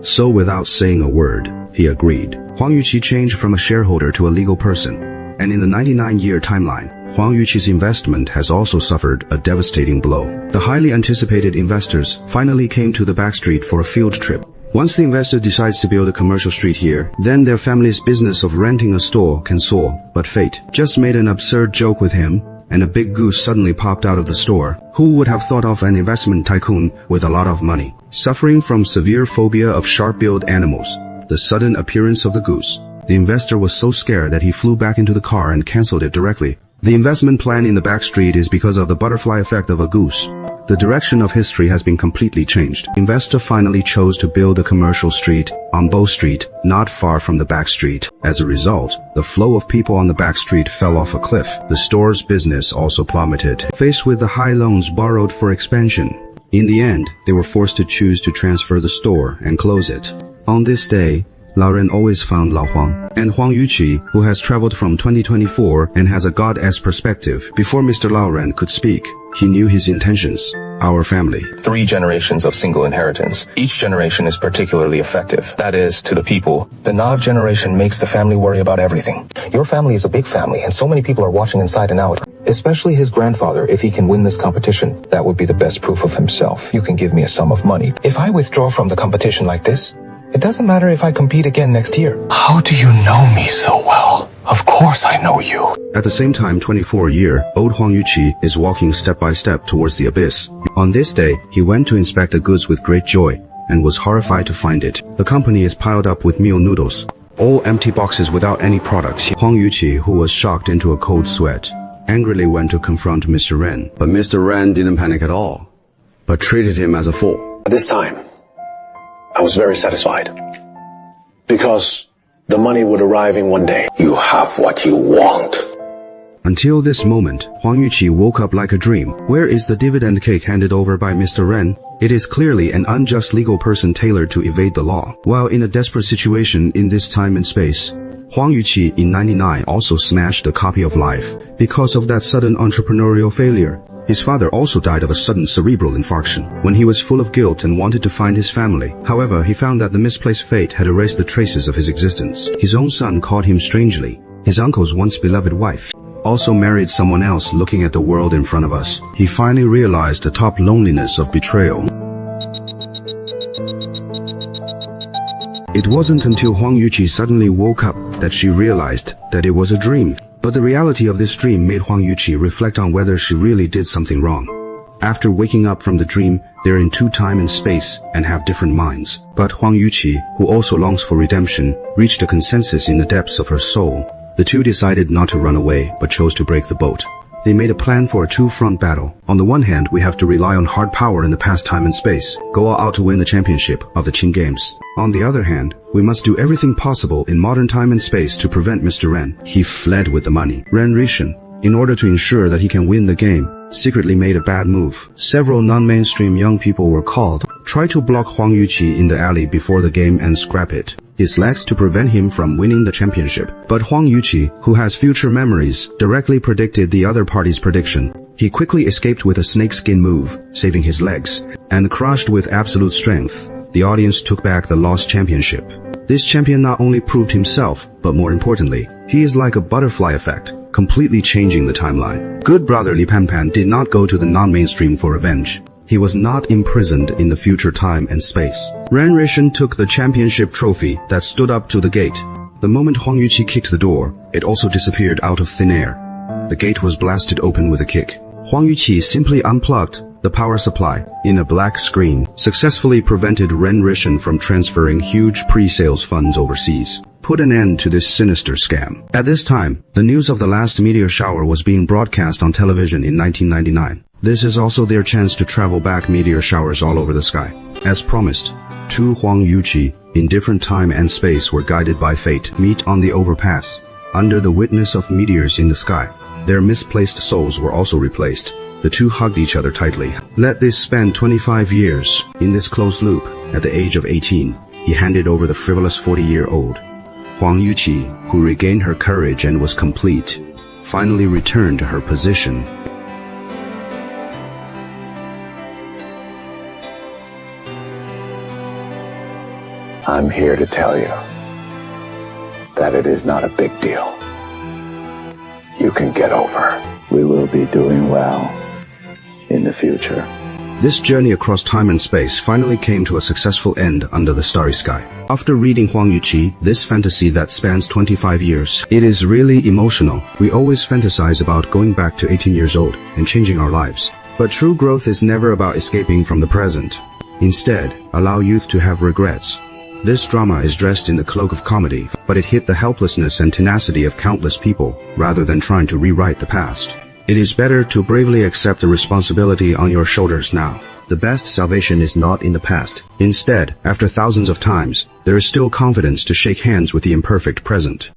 So without saying a word, he agreed. Huang Yuqi changed from a shareholder to a legal person. And in the 99-year timeline, Huang Yuqi's investment has also suffered a devastating blow. The highly anticipated investors finally came to the backstreet for a field trip. Once the investor decides to build a commercial street here, then their family's business of renting a store can soar. But fate just made an absurd joke with him, and a big goose suddenly popped out of the store. Who would have thought of an investment tycoon with a lot of money? Suffering from severe phobia of sharp-billed animals, the sudden appearance of the goose, the investor was so scared that he flew back into the car and canceled it directly. The investment plan in the backstreet is because of the butterfly effect of a goose. The direction of history has been completely changed. Investor finally chose to build a commercial street on Bow Street, not far from the back street. As a result, the flow of people on the back street fell off a cliff. The store's business also plummeted. Faced with the high loans borrowed for expansion, in the end, they were forced to choose to transfer the store and close it. On this day, Lao Ren always found Lao Huang and Huang Yuqi, who has traveled from 2024 and has a goddess perspective. Before Mr. Lao Ren could speak, he knew his intentions. Our family. 3 generations of single inheritance. Each generation is particularly effective. That is, to the people. The Nav generation makes the family worry about everything. Your family is a big family, and so many people are watching inside and out. Especially his grandfather. If he can win this competition, that would be the best proof of himself. You can give me a sum of money. If I withdraw from the competition like this, it doesn't matter if I compete again next year. How do you know me so well? Of course I know you. At the same time, 24-year-old Huang Yuqi is walking step by step towards the abyss. On this day, he went to inspect the goods with great joy, and was horrified to find it. The company is piled up with meal noodles. All empty boxes without any products. Huang Yuqi, who was shocked into a cold sweat, angrily went to confront Mr. Ren. But Mr. Ren didn't panic at all, but treated him as a fool. This time, I was very satisfied. Because the money would arrive in one day. You have what you want. Until this moment, Huang Yuqi woke up like a dream. Where is the dividend cake handed over by Mr. Ren? It is clearly an unjust legal person tailored to evade the law. While in a desperate situation in this time and space, Huang Yuqi in 99 also smashed a copy of life. Because of that sudden entrepreneurial failure, his father also died of a sudden cerebral infarction when he was full of guilt and wanted to find his family. However, he found that the misplaced fate had erased the traces of his existence. His own son caught him strangely. His uncle's once beloved wife also married someone else. Looking at the world in front of us, he finally realized the top loneliness of betrayal. It wasn't until Huang Yuqi suddenly woke up that she realized that it was a dream. But the reality of this dream made Huang Yuqi reflect on whether she really did something wrong. After waking up from the dream, they're in 2 time and space and have different minds. But Huang Yuqi, who also longs for redemption, reached a consensus in the depths of her soul. The two decided not to run away, but chose to break the boat. They made a plan for a 2-front battle. On the one hand, we have to rely on hard power in the past time and space, go all out to win the championship of the Qing Games. On the other hand, we must do everything possible in modern time and space to prevent Mr. Ren. He fled with the money. Ren Rishan, in order to ensure that he can win the game, secretly made a bad move. Several non-mainstream young people were called. Try to block Huang Yuqi in the alley before the game and scrap it. His legs to prevent him from winning the championship. But Huang Yuqi, who has future memories, directly predicted the other party's prediction. He quickly escaped with a snakeskin move, saving his legs, and crushed with absolute strength. The audience took back the lost championship. This champion not only proved himself, but more importantly, he is like a butterfly effect, completely changing the timeline. Good brother Li Panpan did not go to the non-mainstream for revenge. He was not imprisoned in the future time and space. Ren Rishan took the championship trophy that stood up to the gate. The moment Huang Yuqi kicked the door, it also disappeared out of thin air. The gate was blasted open with a kick. Huang Yuqi simply unplugged the power supply in a black screen, successfully prevented Ren Rishan from transferring huge pre-sales funds overseas. Put an end to this sinister scam. At this time, the news of the last meteor shower was being broadcast on television in 1999. This is also their chance to travel back meteor showers all over the sky. As promised, 2 Huang Yuqi in different time and space were guided by fate meet on the overpass, under the witness of meteors in the sky. Their misplaced souls were also replaced. The two hugged each other tightly. Let this span 25 years. In this closed loop, at the age of 18, he handed over the frivolous 40-year-old. Huang Yuqi, who regained her courage and was complete, finally returned to her position. I'm here to tell you that it is not a big deal. You can get over. We will be doing well in the future. This journey across time and space finally came to a successful end under the starry sky. After reading Huang Yuqi, this fantasy that spans 25 years, it is really emotional. We always fantasize about going back to 18 years old and changing our lives. But true growth is never about escaping from the present. Instead, allow youth to have regrets. This drama is dressed in the cloak of comedy, but it hit the helplessness and tenacity of countless people, rather than trying to rewrite the past. It is better to bravely accept the responsibility on your shoulders now. The best salvation is not in the past. Instead, after thousands of times, there is still confidence to shake hands with the imperfect present.